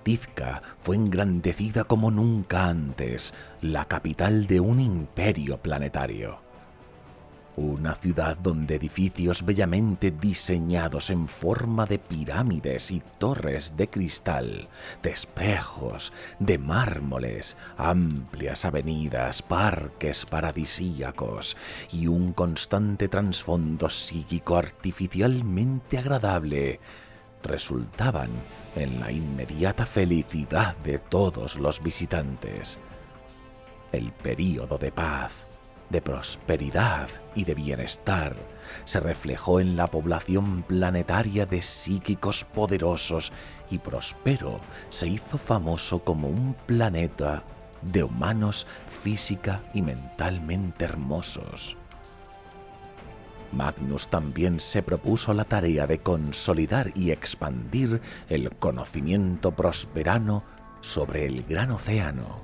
Tizca fue engrandecida como nunca antes, la capital de un imperio planetario. Una ciudad donde edificios bellamente diseñados en forma de pirámides y torres de cristal, de espejos, de mármoles, amplias avenidas, parques paradisíacos y un constante trasfondo psíquico artificialmente agradable, resultaban en la inmediata felicidad de todos los visitantes. El período de paz, de prosperidad y de bienestar se reflejó en la población planetaria de psíquicos poderosos, y Prospero se hizo famoso como un planeta de humanos física y mentalmente hermosos. Magnus también se propuso la tarea de consolidar y expandir el conocimiento prosperano sobre el gran océano,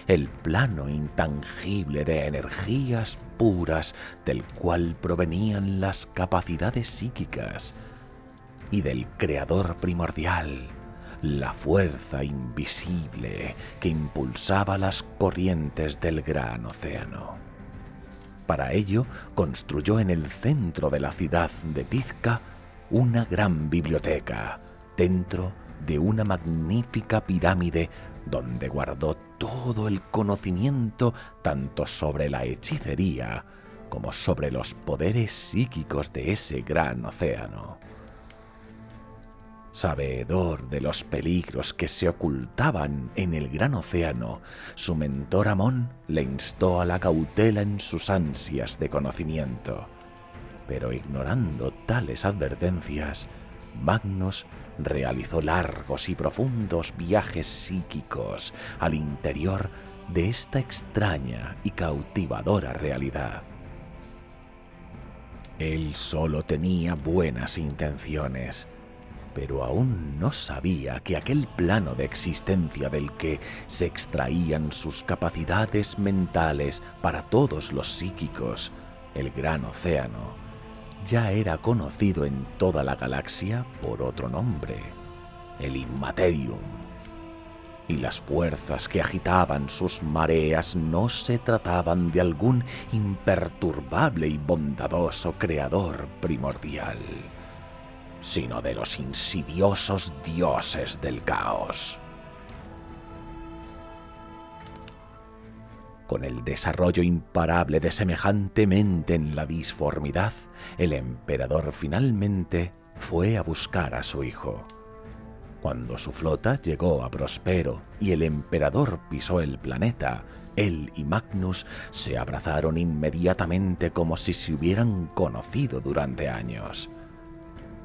el plano intangible de energías puras del cual provenían las capacidades psíquicas, y del creador primordial, la fuerza invisible que impulsaba las corrientes del gran océano. Para ello, construyó en el centro de la ciudad de Tizca una gran biblioteca, dentro de una magnífica pirámide donde guardó todo el conocimiento tanto sobre la hechicería como sobre los poderes psíquicos de ese gran océano. Sabedor de los peligros que se ocultaban en el gran océano, su mentor Amón le instó a la cautela en sus ansias de conocimiento. Pero ignorando tales advertencias, Magnus realizó largos y profundos viajes psíquicos al interior de esta extraña y cautivadora realidad. Él solo tenía buenas intenciones, pero aún no sabía que aquel plano de existencia del que se extraían sus capacidades mentales para todos los psíquicos, el gran océano, ya era conocido en toda la galaxia por otro nombre, el Immaterium. Y las fuerzas que agitaban sus mareas no se trataban de algún imperturbable y bondadoso creador primordial, sino de los insidiosos dioses del caos. Con el desarrollo imparable de semejante mente en la disformidad, el emperador finalmente fue a buscar a su hijo. Cuando su flota llegó a Prospero y el emperador pisó el planeta, él y Magnus se abrazaron inmediatamente como si se hubieran conocido durante años.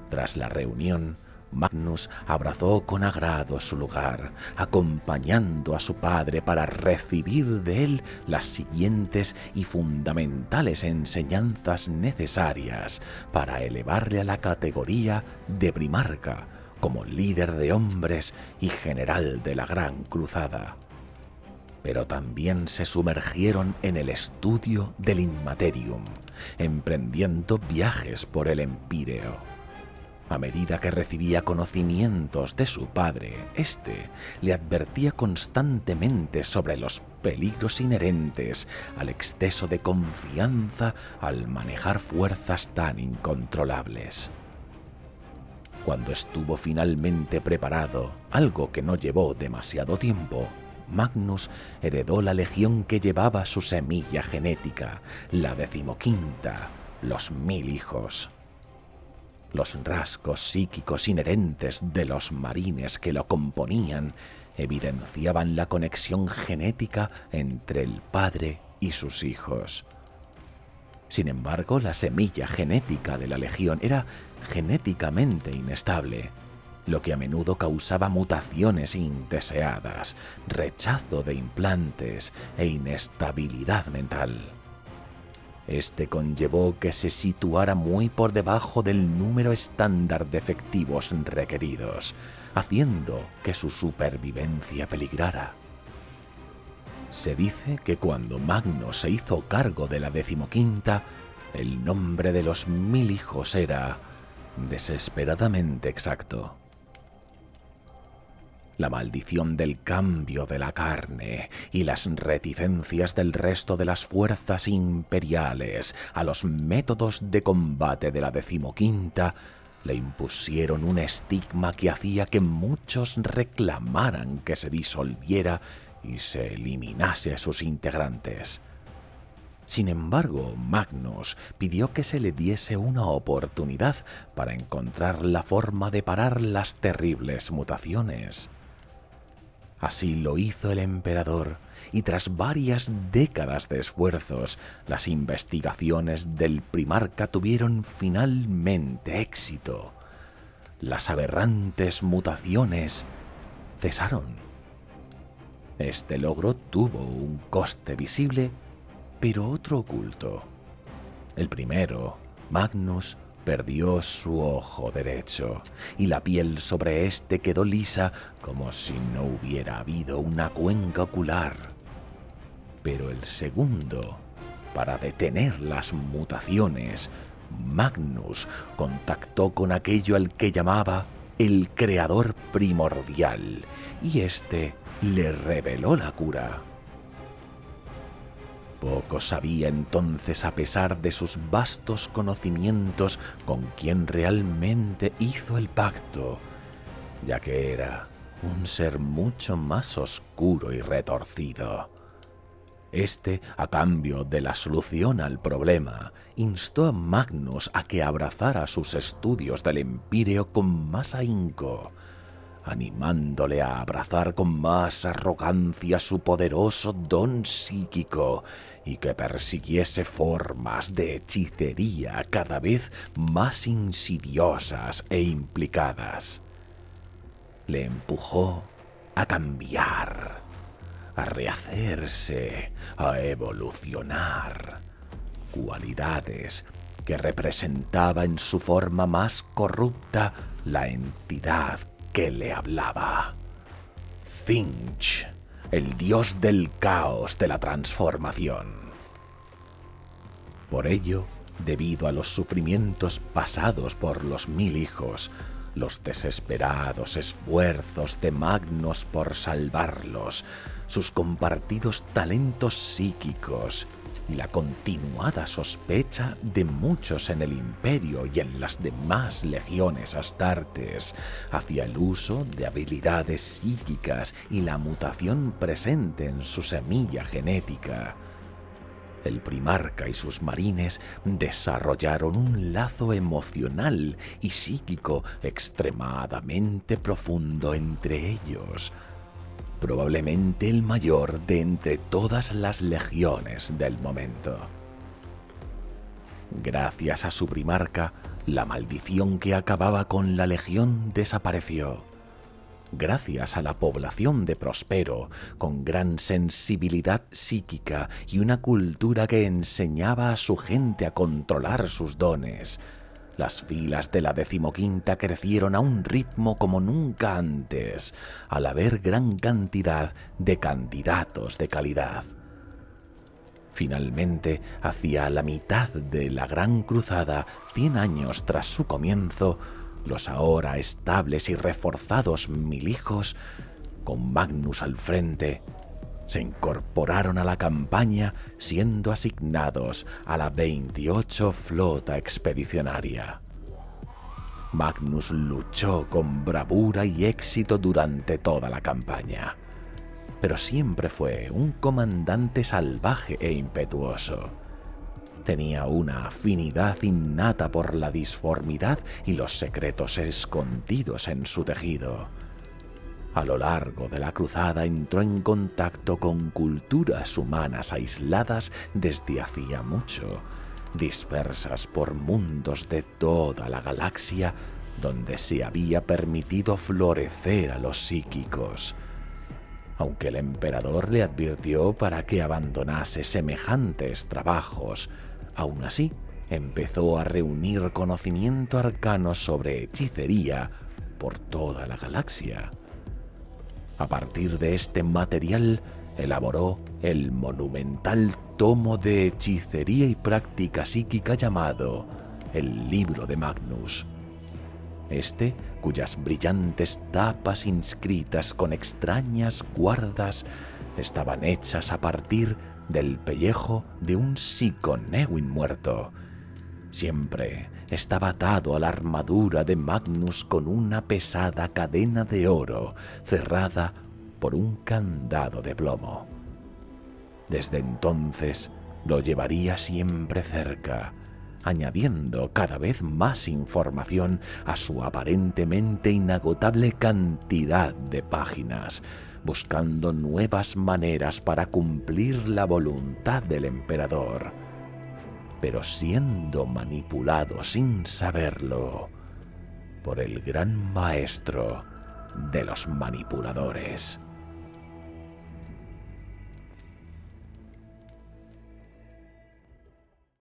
Tras la reunión, Magnus abrazó con agrado su lugar, acompañando a su padre para recibir de él las siguientes y fundamentales enseñanzas necesarias para elevarle a la categoría de primarca, como líder de hombres y general de la Gran Cruzada. Pero también se sumergieron en el estudio del Inmaterium, emprendiendo viajes por el Empíreo. A medida que recibía conocimientos de su padre, éste le advertía constantemente sobre los peligros inherentes al exceso de confianza al manejar fuerzas tan incontrolables. Cuando estuvo finalmente preparado, algo que no llevó demasiado tiempo, Magnus heredó la legión que llevaba su semilla genética, la 15ª, los 1000 hijos. Los rasgos psíquicos inherentes de los marines que lo componían evidenciaban la conexión genética entre el padre y sus hijos. Sin embargo, la semilla genética de la legión era genéticamente inestable, lo que a menudo causaba mutaciones indeseadas, rechazo de implantes e inestabilidad mental. Este conllevó que se situara muy por debajo del número estándar de efectivos requeridos, haciendo que su supervivencia peligrara. Se dice que cuando Magnus se hizo cargo de la 15ª, el nombre de los 1000 hijos era desesperadamente exacto. La maldición del cambio de la carne y las reticencias del resto de las fuerzas imperiales a los métodos de combate de la 15ª le impusieron un estigma que hacía que muchos reclamaran que se disolviera y se eliminase a sus integrantes. Sin embargo, Magnus pidió que se le diese una oportunidad para encontrar la forma de parar las terribles mutaciones. Así lo hizo el emperador, y tras varias décadas de esfuerzos, las investigaciones del primarca tuvieron finalmente éxito. Las aberrantes mutaciones cesaron. Este logro tuvo un coste visible, pero otro oculto. El primero, Magnus perdió su ojo derecho, y la piel sobre éste quedó lisa como si no hubiera habido una cuenca ocular. Pero el segundo, para detener las mutaciones, Magnus contactó con aquello al que llamaba el creador primordial, y éste le reveló la cura. Poco sabía entonces, a pesar de sus vastos conocimientos, con quién realmente hizo el pacto, ya que era un ser mucho más oscuro y retorcido. Este, a cambio de la solución al problema, instó a Magnus a que abrazara sus estudios del Empíreo con más ahínco, animándole a abrazar con más arrogancia su poderoso don psíquico y que persiguiese formas de hechicería cada vez más insidiosas e implicadas. Le empujó a cambiar, a rehacerse, a evolucionar, cualidades que representaba en su forma más corrupta la entidad que le hablaba. Tzeentch, el dios del caos de la transformación. Por ello, debido a los sufrimientos pasados por los 1000 hijos, los desesperados esfuerzos de Magnus por salvarlos, sus compartidos talentos psíquicos y la continuada sospecha de muchos en el Imperio y en las demás legiones astartes hacia el uso de habilidades psíquicas y la mutación presente en su semilla genética, el primarca y sus marines desarrollaron un lazo emocional y psíquico extremadamente profundo entre ellos, probablemente el mayor de entre todas las legiones del momento. Gracias a su primarca, la maldición que acababa con la legión desapareció. Gracias a la población de Prospero, con gran sensibilidad psíquica y una cultura que enseñaba a su gente a controlar sus dones, Las filas de la 15ª crecieron a un ritmo como nunca antes, al haber gran cantidad de candidatos de calidad. Finalmente, hacia la mitad de la Gran Cruzada, 100 años tras su comienzo, los ahora estables y reforzados 1000 hijos, con Magnus al frente, se incorporaron a la campaña siendo asignados a la 28 Flota Expedicionaria. Magnus luchó con bravura y éxito durante toda la campaña, pero siempre fue un comandante salvaje e impetuoso. Tenía una afinidad innata por la disformidad y los secretos escondidos en su tejido. A lo largo de la cruzada entró en contacto con culturas humanas aisladas desde hacía mucho, dispersas por mundos de toda la galaxia donde se había permitido florecer a los psíquicos. Aunque el emperador le advirtió para que abandonase semejantes trabajos, aún así empezó a reunir conocimiento arcano sobre hechicería por toda la galaxia. A partir de este material, elaboró el monumental tomo de hechicería y práctica psíquica llamado el Libro de Magnus. Cuyas brillantes tapas inscritas con extrañas guardas estaban hechas a partir del pellejo de un psiconewin muerto. Siempre estaba atado a la armadura de Magnus con una pesada cadena de oro cerrada por un candado de plomo. Desde entonces lo llevaría siempre cerca, añadiendo cada vez más información a su aparentemente inagotable cantidad de páginas, buscando nuevas maneras para cumplir la voluntad del emperador, pero siendo manipulado sin saberlo por el gran maestro de los manipuladores.